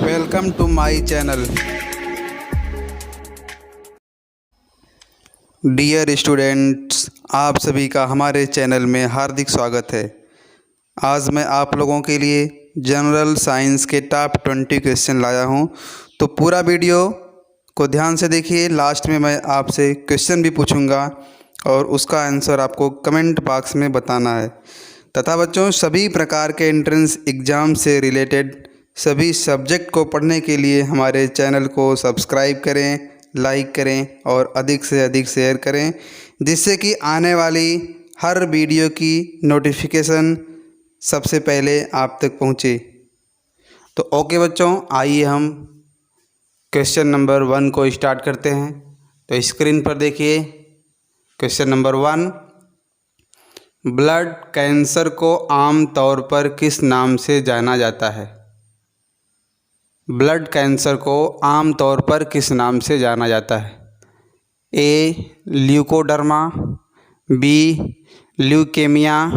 Welcome to my channel. Dear students, आप सभी का हमारे चैनल में हार्दिक स्वागत है। आज मैं आप लोगों के लिए जनरल साइंस के टॉप 20 क्वेश्चन लाया हूं, तो पूरा वीडियो को ध्यान से देखिए। लास्ट में मैं आपसे क्वेश्चन भी पूछूंगा और उसका आंसर आपको कमेंट बॉक्स में बताना है। तथा बच्चों, सभी प्रकार के एंट्रेंस एग्ज़ाम से रिलेटेड सभी सब्जेक्ट को पढ़ने के लिए हमारे चैनल को सब्सक्राइब करें, लाइक करें और अधिक से अधिक शेयर करें, जिससे कि आने वाली हर वीडियो की नोटिफिकेशन सबसे पहले आप तक पहुंचे। तो ओके बच्चों, आइए हम क्वेश्चन नंबर 1 को स्टार्ट करते हैं। तो स्क्रीन पर देखिए क्वेश्चन नंबर 1। ब्लड कैंसर को आम तौर पर किस नाम से जाना जाता है? ब्लड कैंसर को आम तौर पर किस नाम से जाना जाता है? A. Leucoderma, B. Leukaemia,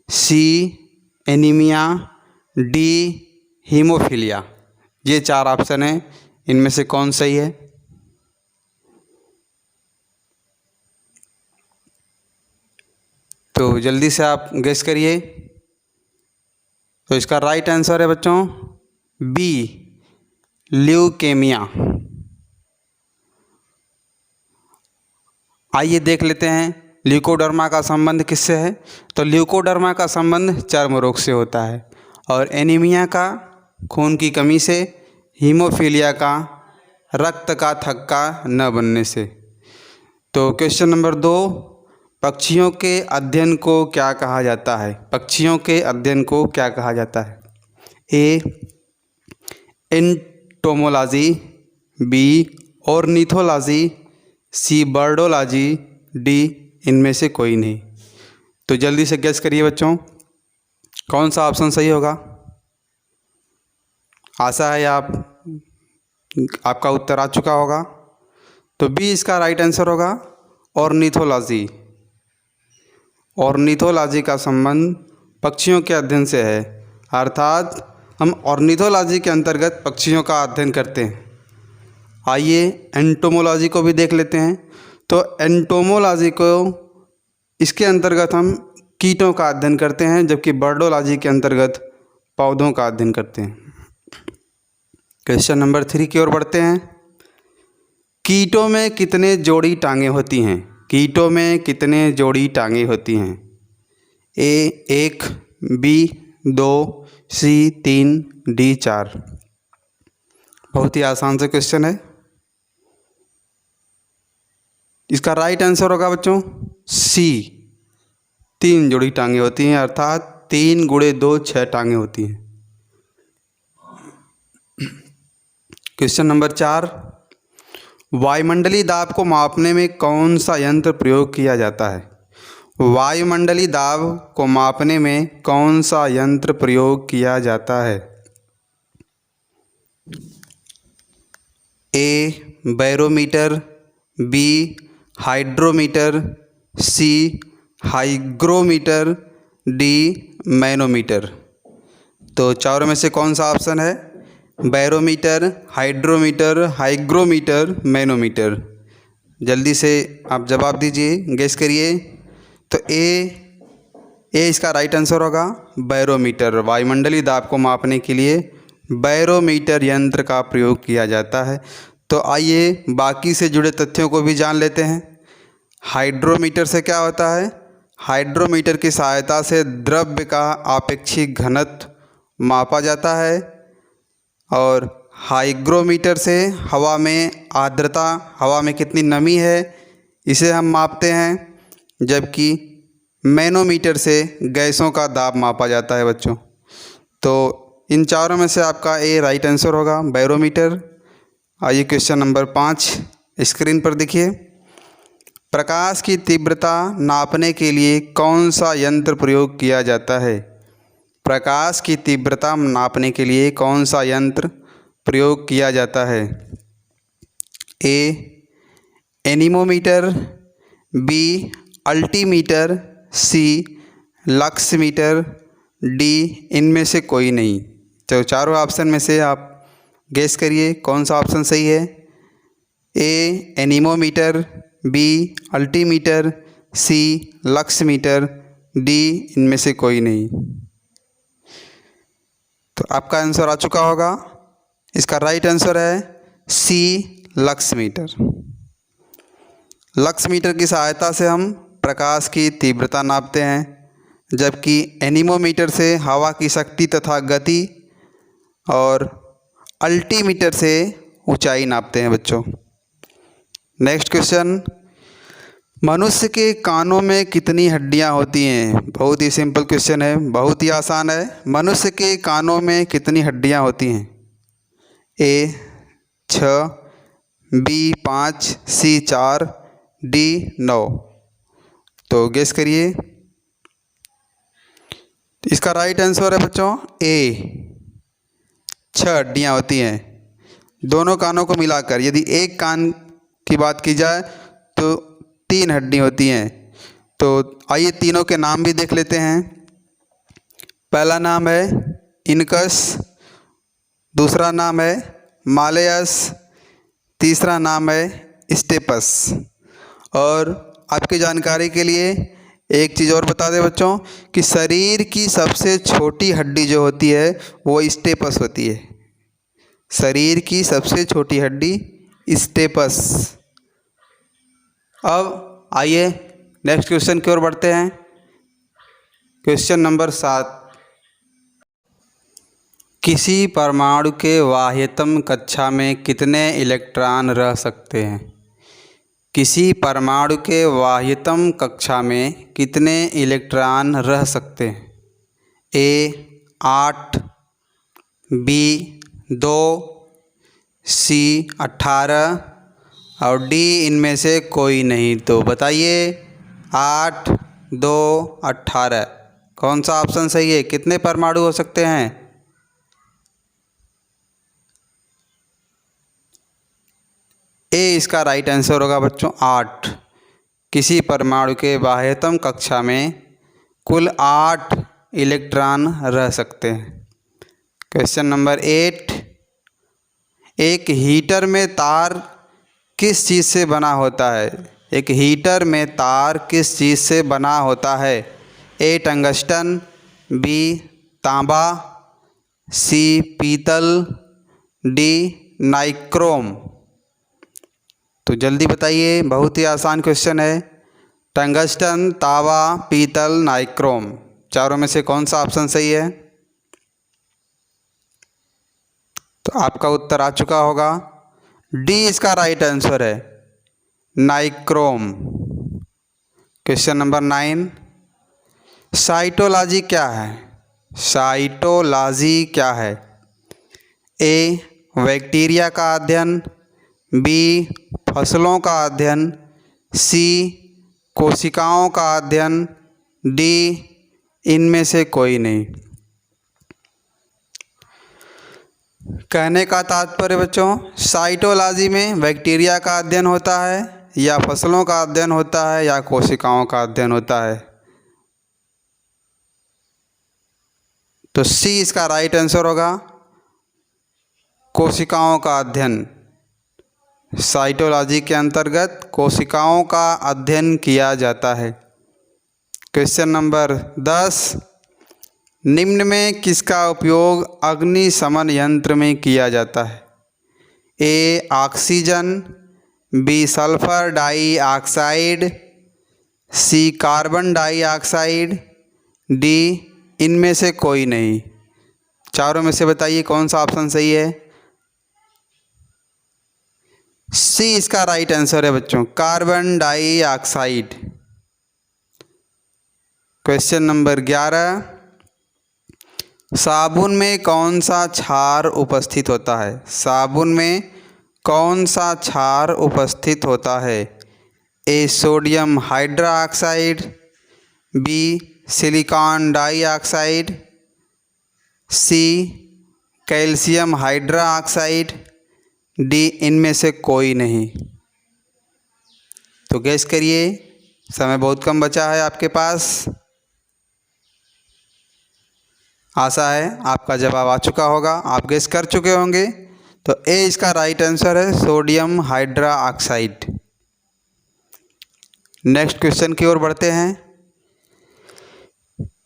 C. Anaemia, D. Haemophilia. ये 4 ऑप्शन हैं, इनमें से कौन सही है? तो जल्दी से आप गेस करिए। तो इसका राइट आंसर है बच्चों बी, ल्यूकेमिया। आइए देख लेते हैं ल्यूकोडर्मा का संबंध किससे है। तो ल्यूकोडर्मा का संबंध चर्म रोग से होता है और एनीमिया का खून की कमी से, हीमोफीलिया का रक्त का थक्का न बनने से। तो क्वेश्चन नंबर 2, पक्षियों के अध्ययन को क्या कहा जाता है? पक्षियों के अध्ययन को क्या कहा जाता है? A. Entomology, B. Ornithology, C. Birdology, D. इनमें से कोई नहीं। तो जल्दी से गेस करिए बच्चों, कौन सा ऑप्शन सही होगा? आशा है आपका उत्तर आ चुका होगा। तो बी इसका राइट आंसर होगा, ऑर्निथोलॉजी। ऑर्निथोलॉजी का संबंध पक्षियों के अध्ययन से है, अर्थात हम ऑर्निथोलॉजी के अंतर्गत पक्षियों का अध्ययन करते हैं। आइए एंटोमोलॉजी को भी देख लेते हैं। तो एंटोमोलॉजी को इसके अंतर्गत हम कीटों का अध्ययन करते हैं, जबकि बर्डोलॉजी के अंतर्गत पौधों का अध्ययन करते हैं। क्वेश्चन नंबर 3 की ओर बढ़ते हैं। कीटों में कितने जोड़ी टांगें होती हैं? कीटों में कितने जोड़ी टांगें होती हैं? ए. 1, बी. 2, सी. 3, डी. 4। बहुत ही आसान से क्वेश्चन है। इसका राइट आंसर होगा बच्चों सी, 3 जोड़ी टांगें होती हैं, अर्थात 3 गुणे 2 6 टांगें होती हैं। क्वेश्चन नंबर 4, वायुमंडलीय दाब को मापने में कौन सा यंत्र प्रयोग किया जाता है? वायुमंडलीय दाब को मापने में कौन सा यंत्र प्रयोग किया जाता है? A. Barometer, B. Hydrometer, C. Hygrometer, D. Manometer. तो चारों में से कौन सा ऑप्शन है? Barometer, hydrometer, hygrometer, manometer. जल्दी से आप जवाब दीजिए, गेस करिए। तो ए इसका राइट आंसर होगा बैरोमीटर। वायुमंडलीय दाब को मापने के लिए बैरोमीटर यंत्र का प्रयोग किया जाता है। तो आइए बाकी से जुड़े तथ्यों को भी जान लेते हैं। हाइड्रोमीटर से क्या होता है? हाइड्रोमीटर की सहायता से द्रव्य का आपेक्षिक घनत्व मापा जाता है और हाइग्रोमीटर से हवा में आर्द्रता, हवा में कितनी नमी है, इसे हम मापते हैं, जबकि मैनोमीटर से गैसों का दाब मापा जाता है बच्चों। तो इन चारों में से आपका ए राइट आंसर होगा, बैरोमीटर। आइए क्वेश्चन नंबर 5 स्क्रीन पर देखिए। प्रकाश की तीव्रता नापने के लिए कौन सा यंत्र प्रयोग किया जाता है? प्रकाश की तीव्रता नापने के लिए कौन सा यंत्र प्रयोग किया जाता है? A. Anemometer, B. Altimeter, C. Luxmeter, D. इनमें से कोई नहीं। तो चारों ऑप्शन में से आप गेस करिए कौन सा ऑप्शन सही है। A anemometer, B altimeter, C lux meter, D इनमें से कोई नहीं। तो आपका आंसर आ चुका होगा। इसका राइट आंसर है सी लक्स मीटर। लक्स मीटर की सहायता से हम प्रकाश की तीव्रता नापते हैं, जबकि एनीमोमीटर से हवा की शक्ति तथा गति और अल्टीमीटर से ऊंचाई नापते हैं बच्चों। नेक्स्ट क्वेश्चन, मनुष्य के कानों में कितनी हड्डियां होती हैं? बहुत ही सिंपल क्वेश्चन है, बहुत ही आसान है। मनुष्य के कानों में कितनी हड्डियां होती हैं? ए 6, बी 5, सी 4, डी 9। तो गेस करिए। इसका राइट आंसर है बच्चों ए 6 हड्डियां होती हैं। दोनों कानों को मिलाकर यदि एक कान की बात की जाए तो 3 हड्डी होती हैं। तो आइए तीनों के नाम भी देख लेते हैं। पहला नाम है इनकस, दूसरा नाम है मालेयस, तीसरा नाम है स्टेपस। और आपकी जानकारी के लिए एक चीज़ और बता दें बच्चों कि शरीर की सबसे छोटी हड्डी जो होती है वो स्टेपस होती है। शरीर की सबसे छोटी हड्डी स्टेपस। अब आइए नेक्स्ट क्वेश्चन की ओर बढ़ते हैं। क्वेश्चन नंबर 7, किसी परमाणु के बाह्यतम कक्षा में कितने इलेक्ट्रॉन रह सकते हैं? किसी परमाणु के बाह्यतम कक्षा में कितने इलेक्ट्रॉन रह सकते हैं? ए 8, बी 2, सी 18 और डी इनमें से कोई नहीं। तो बताइए 8, 2, 18 कौन सा ऑप्शन सही है? कितने परमाणु हो सकते हैं? ए इसका राइट आंसर होगा बच्चों 8। किसी परमाणु के बाह्यतम कक्षा में कुल 8 इलेक्ट्रॉन रह सकते हैं। क्वेश्चन नंबर 8, एक हीटर में तार किस चीज़ से बना होता है? एक हीटर में तार किस चीज़ से बना होता है? ए टंगस्टन, बी तांबा, सी पीतल, डी नाइक्रोम। तो जल्दी बताइए, बहुत ही आसान क्वेश्चन है। टंगस्टन, तांबा, पीतल, नाइक्रोम, चारों में से कौन सा ऑप्शन सही है? तो आपका उत्तर आ चुका होगा। डी इसका राइट आंसर है नाइक्रोम। क्वेश्चन नंबर 9, साइटोलॉजी क्या है? साइटोलॉजी क्या है? ए बैक्टीरिया का अध्ययन, बी फसलों का अध्ययन, सी कोशिकाओं का अध्ययन, डी इनमें से कोई नहीं। कहने का तात्पर्य बच्चों, साइटोलॉजी में बैक्टीरिया का अध्ययन होता है या फसलों का अध्ययन होता है या कोशिकाओं का अध्ययन होता है। तो सी इसका राइट आंसर होगा, कोशिकाओं का अध्ययन। साइटोलॉजी के अंतर्गत कोशिकाओं का अध्ययन किया जाता है। क्वेश्चन नंबर 10, निम्न में किसका उपयोग अग्निशमन यंत्र में किया जाता है? A oxygen, B sulphur dioxide, C carbon dioxide, D इनमें से कोई नहीं। चारों में से बताइए कौन सा ऑप्शन सही है? सी इसका राइट आंसर है बच्चों, कार्बन डाइऑक्साइड। क्वेश्चन नंबर 11, साबुन में कौन सा क्षार उपस्थित होता है? साबुन में कौन सा क्षार उपस्थित होता है? A sodium hydroxide, B silicon dioxide, C calcium hydroxide, D इनमें से कोई नहीं। तो गैस करिए, समय बहुत कम बचा है आपके पास। आशा है आपका जवाब आ चुका होगा, आप गैस कर चुके होंगे। तो ए इसका राइट आंसर है, sodium hydra oxide. Next question की ओर बढ़ते हैं।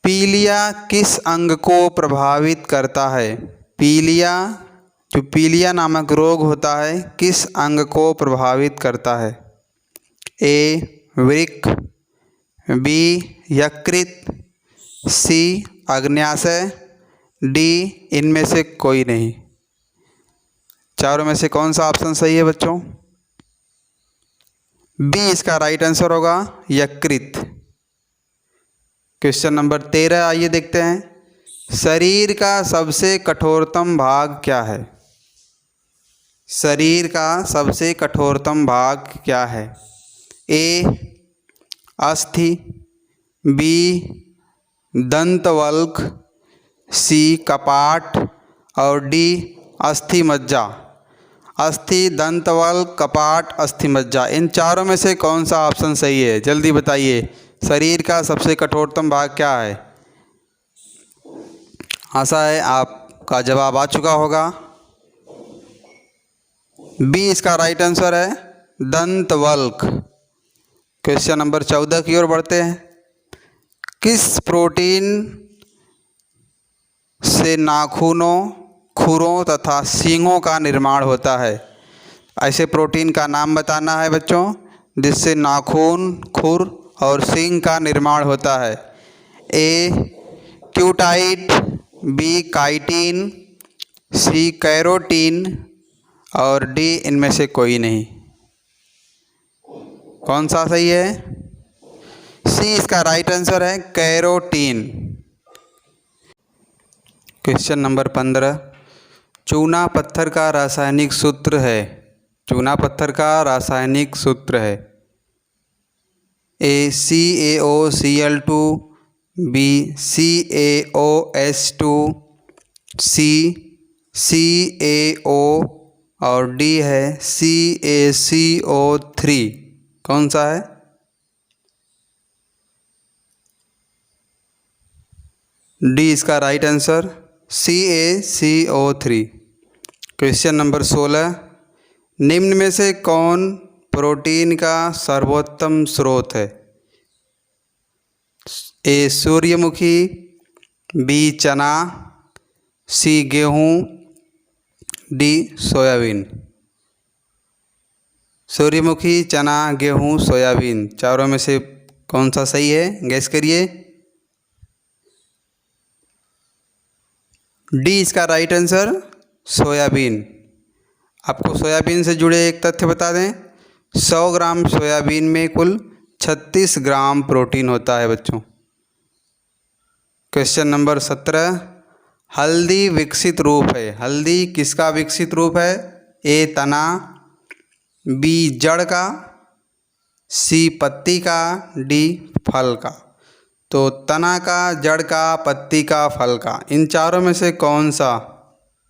पीलिया किस अंग को प्रभावित करता है? पीलिया, जो पीलिया नामक रोग होता है, किस अंग को प्रभावित करता है? ए वृक्क, बी यकृत, सी अग्न्याशय, डी इनमें से कोई नहीं। चारों में से कौन सा ऑप्शन सही है बच्चों? बी इसका राइट आंसर होगा, यकृत। क्वेश्चन नंबर 13 आइए देखते हैं। शरीर का सबसे कठोरतम भाग क्या है? शरीर का सबसे कठोरतम भाग क्या है? ए अस्थि, बी दंतवल्क, सी कपाट और डी अस्थि मज्जा। अस्थि, दंतवल्क, कपाट, अस्थि मज्जा, इन चारों में से कौन सा ऑप्शन सही है? जल्दी बताइए। शरीर का सबसे कठोरतम भाग क्या है? आशा है आपका जवाब आ चुका होगा। बी इसका राइट आंसर है, दंतवल्क। क्वेश्चन नंबर 14 की ओर बढ़ते हैं। किस प्रोटीन से नाखूनों, खुरों तथा सींगों का निर्माण होता है? ऐसे प्रोटीन का नाम बताना है बच्चों जिससे नाखून, खुर और सींग का निर्माण होता है। ए क्यूटाइड, बी काइटिन, सी कैरोटीन और डी इनमें से कोई नहीं। कौन सा सही है? सी इसका राइट आंसर है, कैरोटीन। Question number 15। चूना पत्थर का रासायनिक सूत्र है। चूना पत्थर का रासायनिक सूत्र है। ए CaOCl2, बी CaOH2, सी CaO और डी है CaCO3। कौन सा है? डी इसका right answer, CaCO3। Question number 16। निम्न में से कौन प्रोटीन का सर्वोत्तम स्रोत है? ए सूर्यमुखी, बी चना, सी गेहूँ, डी सोयाबीन। सूर्यमुखी, चना, गेहूँ, सोयाबीन, चारों में से कौन सा सही है? गैस करिए। डी इसका राइट आंसर, सोयाबीन। आपको सोयाबीन से जुड़े एक तथ्य बता दें, 100 ग्राम सोयाबीन में कुल 36 ग्राम प्रोटीन होता है बच्चों। Question number 17। हल्दी विकसित रूप है। हल्दी किसका विकसित रूप है? ए तना, बी जड़ का, सी पत्ती का, डी फल का। तो तना का, जड़ का, पत्ती का, फल का, इन चारों में से कौन सा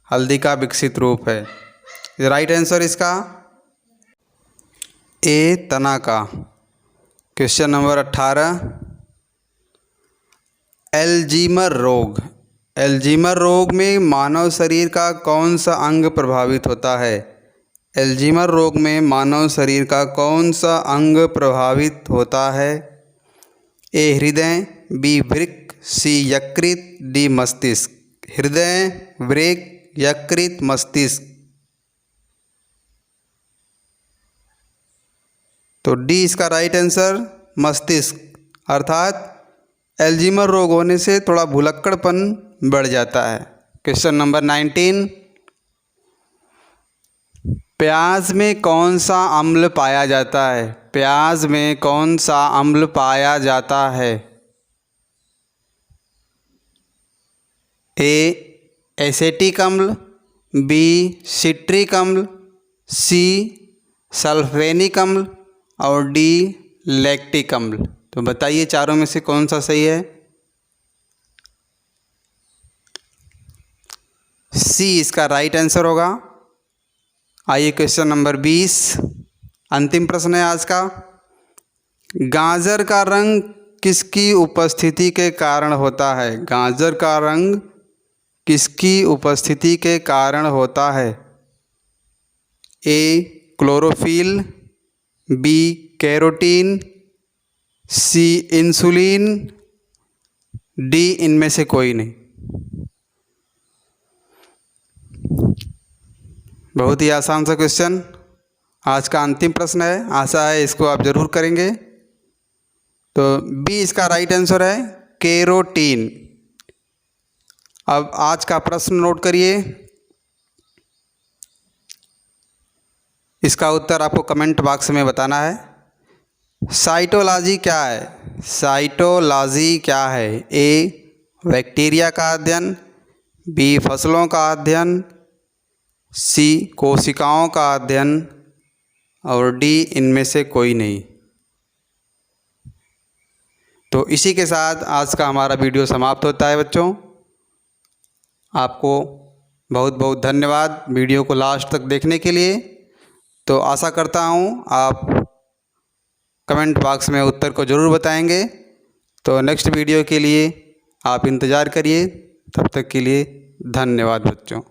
हल्दी का विकसित रूप है? राइट आंसर इसका ए तना का। Question number 18। एल्जीमर रोग। एल्जीमर रोग में मानव शरीर का कौन सा अंग प्रभावित होता है? एल्जीमर रोग में मानव शरीर का कौन सा अंग प्रभावित होता है? ए हृदय, बी वृक्क, सी यकृत, डी मस्तिष्क। हृदय, वृक्क, यकृत, मस्तिष्क। तो डी इसका राइट आंसर, मस्तिष्क। अर्थात एल्जीमर रोग होने से थोड़ा भुलक्कड़पन बढ़ जाता है। Question number 19। प्याज में कौन सा अम्ल पाया जाता है? प्याज में कौन सा अम्ल पाया जाता है? ए एसेटिक अम्ल, बी सिट्रिक अम्ल, सी सल्फेनिक अम्ल और डी लैक्टिक अम्ल। तो बताइए चारों में से कौन सा सही है? सी इसका राइट आंसर होगा। आइए क्वेश्चन नंबर 20, अंतिम प्रश्न है आज का। गाजर का रंग किसकी उपस्थिति के कारण होता है? गाजर का रंग किसकी उपस्थिति के कारण होता है? A chlorophyll, B carotene, C insulin, D इनमें से कोई नहीं। बहुत ही आसान सा क्वेश्चन, आज का अंतिम प्रश्न है। आशा है इसको आप ज़रूर करेंगे। तो बी इसका राइट आंसर है, कैरोटीन। अब आज का प्रश्न नोट करिए, इसका उत्तर आपको कमेंट बॉक्स में बताना है। साइटोलॉजी क्या है? साइटोलॉजी क्या है? ए बैक्टीरिया का अध्ययन, बी फसलों का अध्ययन, सी कोशिकाओं का अध्ययन और डी इनमें से कोई नहीं। तो इसी के साथ आज का हमारा वीडियो समाप्त होता है बच्चों। आपको बहुत बहुत धन्यवाद वीडियो को लास्ट तक देखने के लिए। तो आशा करता हूँ आप कमेंट बॉक्स में उत्तर को ज़रूर बताएंगे। तो नेक्स्ट वीडियो के लिए आप इंतज़ार करिए। तब तक के लिए धन्यवाद बच्चों।